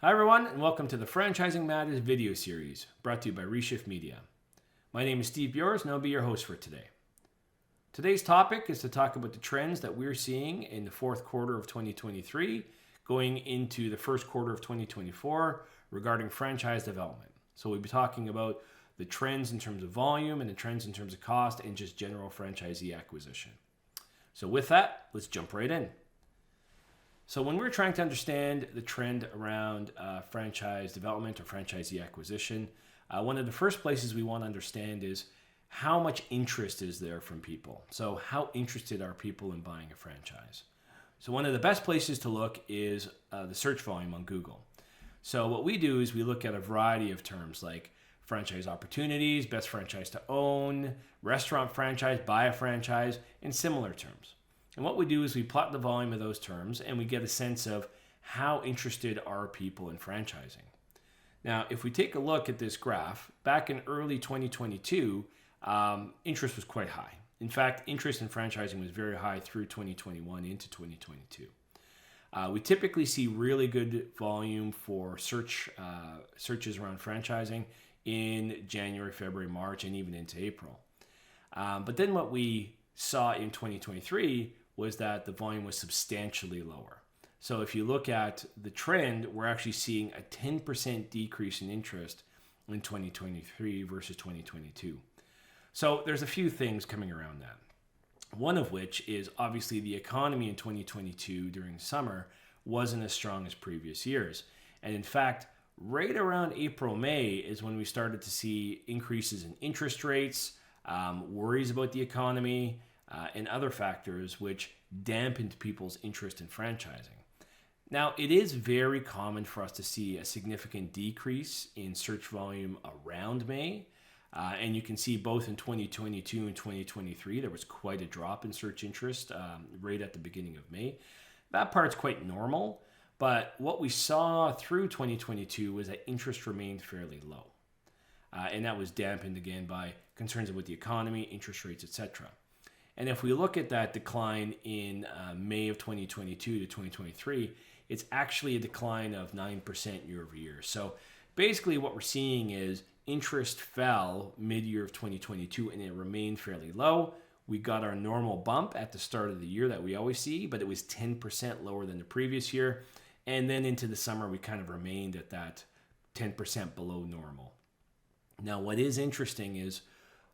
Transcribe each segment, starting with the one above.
Hi everyone, and welcome to the Franchising Matters video series, brought to you by Reshift Media. My name is Steve Bjors, and I'll be your host for today. Today's topic is to talk about the trends that we're seeing in the fourth quarter of 2023, going into the first quarter of 2024 regarding franchise development. So we'll be talking about the trends in terms of volume and the trends in terms of cost and just general franchisee acquisition. So with that, let's jump right in. So when we're trying to understand the trend around franchise development or franchisee acquisition, one of the first places we want to understand is how much interest is there from people. So how interested are people in buying a franchise? So one of the best places to look is the search volume on Google. So what we do is we look at a variety of terms like franchise opportunities, best franchise to own, restaurant franchise, buy a franchise, and similar terms. And what we do is we plot the volume of those terms and we get a sense of how interested are people in franchising. Now, if we take a look at this graph, back in early 2022, interest was quite high. In fact, interest in franchising was very high through 2021 into 2022. We typically see really good volume for searches around franchising in January, February, March, and even into April. But then what we saw in 2023 was that the volume was substantially lower. So if you look at the trend, we're actually seeing a 10% decrease in interest in 2023 versus 2022. So there's a few things coming around that. One of which is obviously the economy in 2022 during summer wasn't as strong as previous years. And in fact, right around April, May is when we started to see increases in interest rates, worries about the economy, and other factors which dampened people's interest in franchising. Now, it is very common for us to see a significant decrease in search volume around May. And you can see both in 2022 and 2023, there was quite a drop in search interest right at the beginning of May. That part's quite normal, but what we saw through 2022 was that interest remained fairly low. And that was dampened again by concerns about the economy, interest rates, etc. And if we look at that decline in May of 2022 to 2023, it's actually a decline of 9% year over year. So basically what we're seeing is interest fell mid-year of 2022 and it remained fairly low. We got our normal bump at the start of the year that we always see, but it was 10% lower than the previous year. And then into the summer, we kind of remained at that 10% below normal. Now, what is interesting is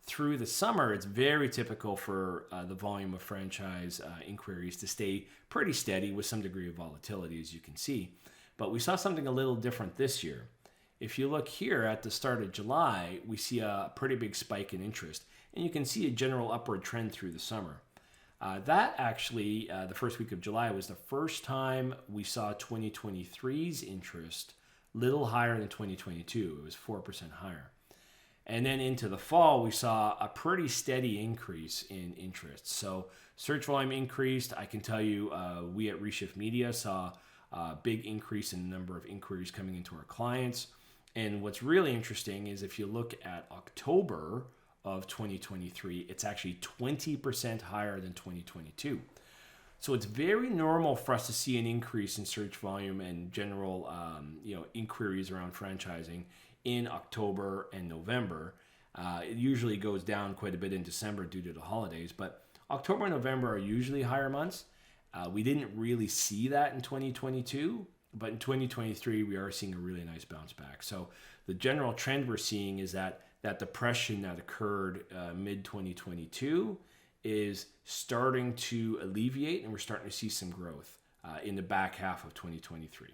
through the summer, it's very typical for the volume of franchise inquiries to stay pretty steady with some degree of volatility, as you can see. But we saw something a little different this year. If you look here at the start of July, we see a pretty big spike in interest, and you can see a general upward trend through the summer. That actually, the first week of July, was the first time we saw 2023's interest little higher than 2022. It was 4% higher. And then into the fall, we saw a pretty steady increase in interest. So search volume increased. I can tell you we at Reshift Media saw a big increase in the number of inquiries coming into our clients. And what's really interesting is if you look at October of 2023, it's actually 20% higher than 2022. So it's very normal for us to see an increase in search volume and general inquiries around franchising in October and November. It usually goes down quite a bit in December due to the holidays, but October and November are usually higher months. We didn't really see that in 2022, but in 2023, we are seeing a really nice bounce back. So the general trend we're seeing is that depression that occurred mid-2022 is starting to alleviate, and we're starting to see some growth in the back half of 2023.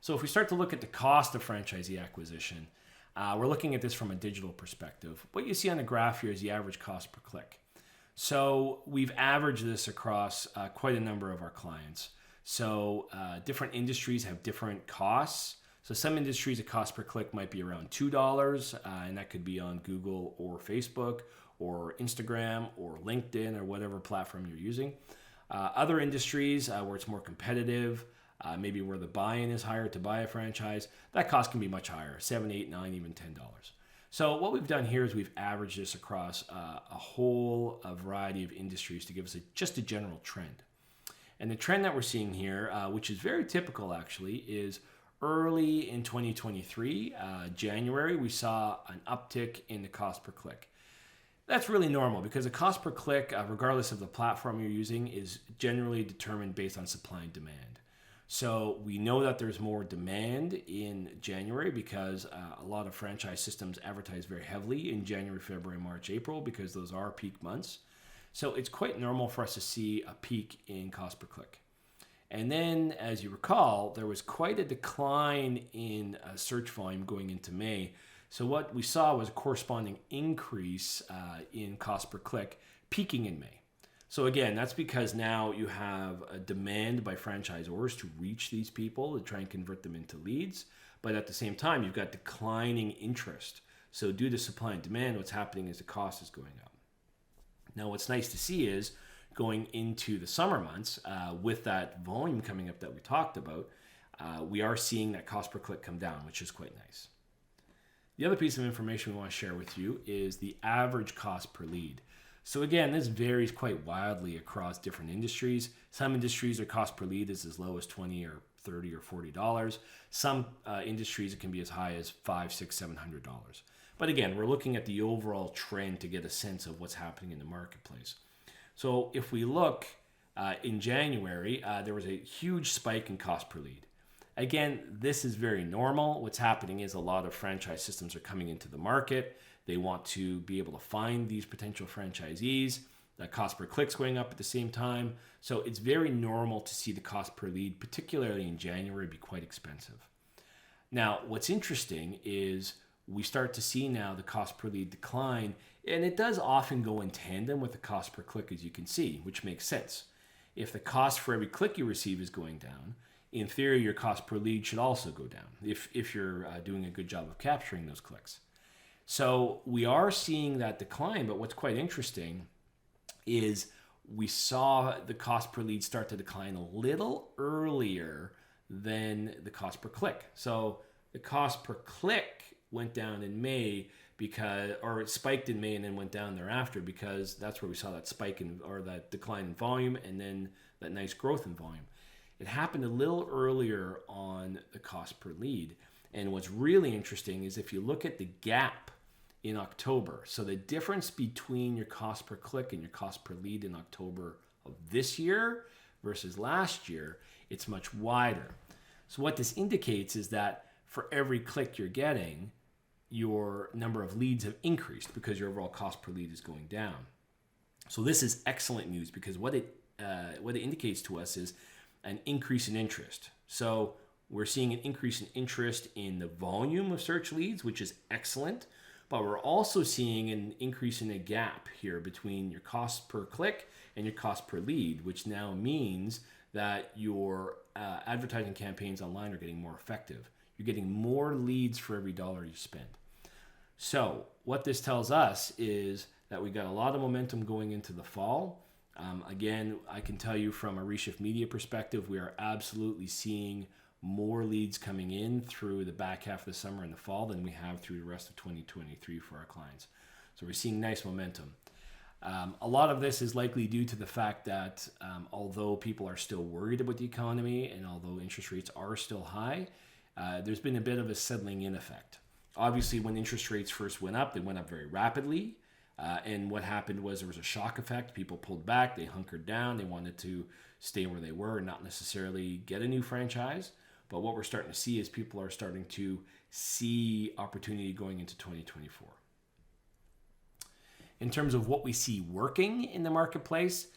So if we start to look at the cost of franchisee acquisition, we're looking at this from a digital perspective. What you see on the graph here is the average cost per click. So we've averaged this across quite a number of our clients. So different industries have different costs. So some industries, the cost per click might be around $2, and that could be on Google or Facebook or Instagram or LinkedIn or whatever platform you're using. Other industries where it's more competitive, maybe where the buy-in is higher to buy a franchise, that cost can be much higher, $7, $8, $9, even $10. So what we've done here is we've averaged this across a whole variety of industries to give us just a general trend. And the trend that we're seeing here, which is very typical actually, is early in 2023, January, we saw an uptick in the cost per click. That's really normal because the cost per click, regardless of the platform you're using, is generally determined based on supply and demand. So we know that there's more demand in January because a lot of franchise systems advertise very heavily in January, February, March, April, because those are peak months. So it's quite normal for us to see a peak in cost per click. And then, as you recall, there was quite a decline in search volume going into May. So what we saw was a corresponding increase in cost per click, peaking in May. So again, that's because now you have a demand by franchisors to reach these people, to try and convert them into leads. But at the same time, you've got declining interest. So due to supply and demand, what's happening is the cost is going up. Now, what's nice to see is going into the summer months, with that volume coming up that we talked about, we are seeing that cost per click come down, which is quite nice. The other piece of information we want to share with you is the average cost per lead. So again, this varies quite wildly across different industries. Some industries, their cost per lead is as low as $20 or $30 or $40. Some industries, it can be as high as $500, $600, $700. But again, we're looking at the overall trend to get a sense of what's happening in the marketplace. So if we look in January, there was a huge spike in cost per lead. Again, this is very normal. What's happening is a lot of franchise systems are coming into the market. They want to be able to find these potential franchisees. The cost per click's going up at the same time. So it's very normal to see the cost per lead, particularly in January, be quite expensive. Now, what's interesting is we start to see now the cost per lead decline, and it does often go in tandem with the cost per click, as you can see, which makes sense. If the cost for every click you receive is going down, in theory, your cost per lead should also go down if you're doing a good job of capturing those clicks. So we are seeing that decline, but what's quite interesting is we saw the cost per lead start to decline a little earlier than the cost per click. So the cost per click went down in May or it spiked in May and then went down thereafter, because that's where we saw that spike or that decline in volume and then that nice growth in volume. It happened a little earlier on the cost per lead. And what's really interesting is if you look at the gap in October, so the difference between your cost per click and your cost per lead in October of this year versus last year, it's much wider. So what this indicates is that for every click you're getting, your number of leads have increased because your overall cost per lead is going down. So this is excellent news, because what it indicates to us is an increase in interest. So we're seeing an increase in interest in the volume of search leads, which is excellent, but we're also seeing an increase in a gap here between your cost per click and your cost per lead, which now means that your advertising campaigns online are getting more effective. You're getting more leads for every dollar you spend. So what this tells us is that we got a lot of momentum going into the fall. Again, I can tell you from a Reshift Media perspective, we are absolutely seeing more leads coming in through the back half of the summer and the fall than we have through the rest of 2023 for our clients. So we're seeing nice momentum. A lot of this is likely due to the fact that although people are still worried about the economy and although interest rates are still high, there's been a bit of a settling in effect. Obviously, when interest rates first went up, they went up very rapidly. And what happened was there was a shock effect. People pulled back, they hunkered down, they wanted to stay where they were and not necessarily get a new franchise. But what we're starting to see is people are starting to see opportunity going into 2024. In terms of what we see working in the marketplace,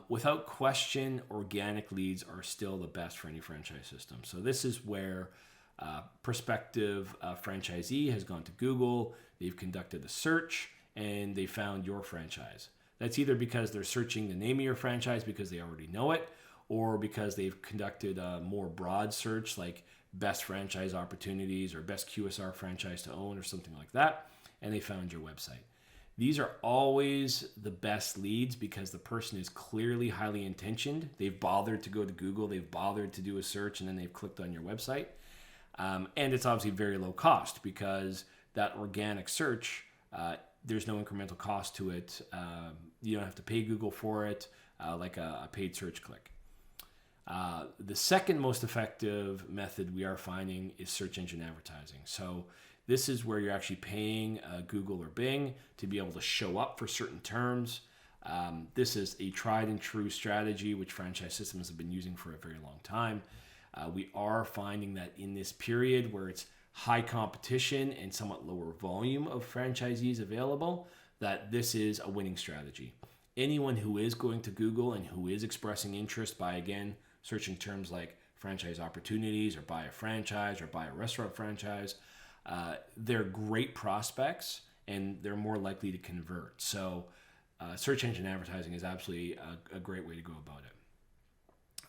without question, organic leads are still the best for any franchise system. So this is where prospective franchisee has gone to Google, they've conducted a search, and they found your franchise. That's either because they're searching the name of your franchise because they already know it, or because they've conducted a more broad search like best franchise opportunities or best QSR franchise to own or something like that, and they found your website. These are always the best leads because the person is clearly highly intentioned. They've bothered to go to Google, they've bothered to do a search, and then they've clicked on your website. And it's obviously very low cost because that organic search, there's no incremental cost to it. You don't have to pay Google for it, like a paid search click. The second most effective method we are finding is search engine advertising. So this is where you're actually paying Google or Bing to be able to show up for certain terms. This is a tried and true strategy which franchise systems have been using for a very long time. We are finding that in this period where it's high competition and somewhat lower volume of franchisees available, that this is a winning strategy. Anyone who is going to Google and who is expressing interest by, again, searching terms like franchise opportunities or buy a franchise or buy a restaurant franchise, they're great prospects and they're more likely to convert. So search engine advertising is absolutely a great way to go about it.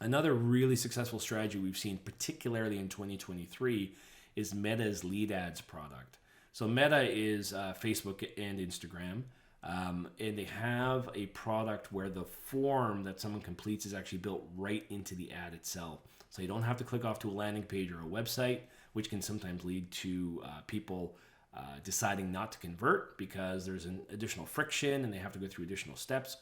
Another really successful strategy we've seen, particularly in 2023, is Meta's lead ads product. So Meta is Facebook and Instagram. And they have a product where the form that someone completes is actually built right into the ad itself. So you don't have to click off to a landing page or a website, which can sometimes lead to people deciding not to convert because there's an additional friction and they have to go through additional steps.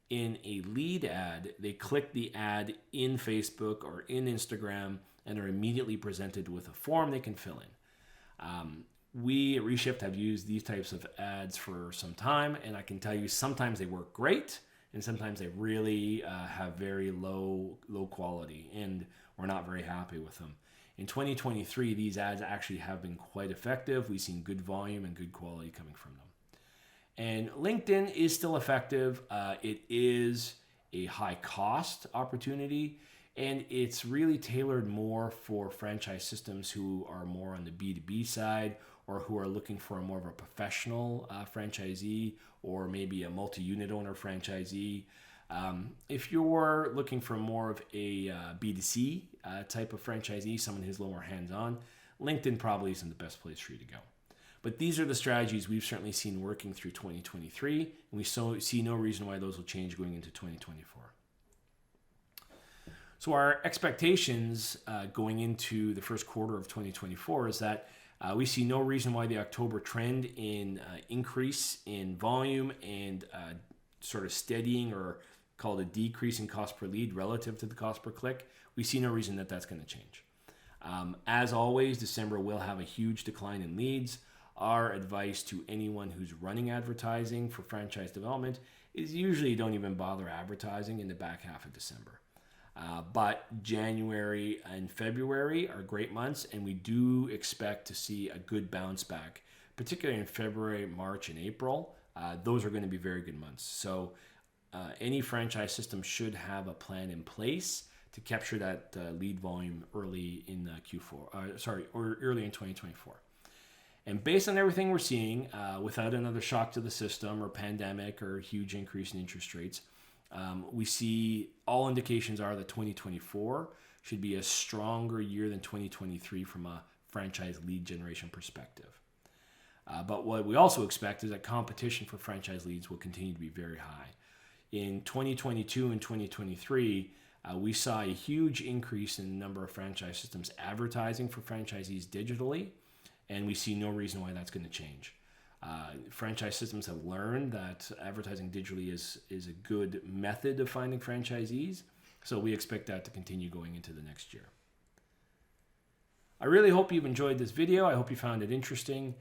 In a lead ad, they click the ad in Facebook or in Instagram and are immediately presented with a form they can fill in. We at Reshift have used these types of ads for some time, and I can tell you sometimes they work great, and sometimes they really have very low quality, and we're not very happy with them. In 2023, these ads actually have been quite effective. We've seen good volume and good quality coming from them. And LinkedIn is still effective. It is a high cost opportunity, and it's really tailored more for franchise systems who are more on the B2B side or who are looking for more of a professional franchisee or maybe a multi-unit owner franchisee. If you're looking for more of a B2C type of franchisee, someone who's a little more hands-on, LinkedIn probably isn't the best place for you to go. But these are the strategies we've certainly seen working through 2023, and we see no reason why those will change going into 2024. So our expectations going into the first quarter of 2024 is that we see no reason why the October trend in increase in volume and sort of steadying or called a decrease in cost per lead relative to the cost per click, we see no reason that that's going to change. As always, December will have a huge decline in leads. Our advice to anyone who's running advertising for franchise development is usually don't even bother advertising in the back half of December. But January and February are great months, and we do expect to see a good bounce back, particularly in February, March, and April. Those are going to be very good months. So any franchise system should have a plan in place to capture that lead volume early in early in 2024. And based on everything we're seeing, without another shock to the system or pandemic or huge increase in interest rates, we see all indications are that 2024 should be a stronger year than 2023 from a franchise lead generation perspective. But what we also expect is that competition for franchise leads will continue to be very high. In 2022 and 2023, we saw a huge increase in the number of franchise systems advertising for franchisees digitally, and we see no reason why that's going to change. Franchise systems have learned that advertising digitally is a good method of finding franchisees, so we expect that to continue going into the next year. I really hope you've enjoyed this video. I hope you found it interesting.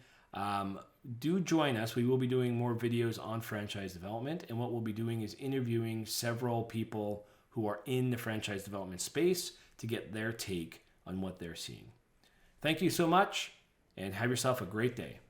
Do join us. We will be doing more videos on franchise development, and what we'll be doing is interviewing several people who are in the franchise development space to get their take on what they're seeing. Thank you so much, and have yourself a great day.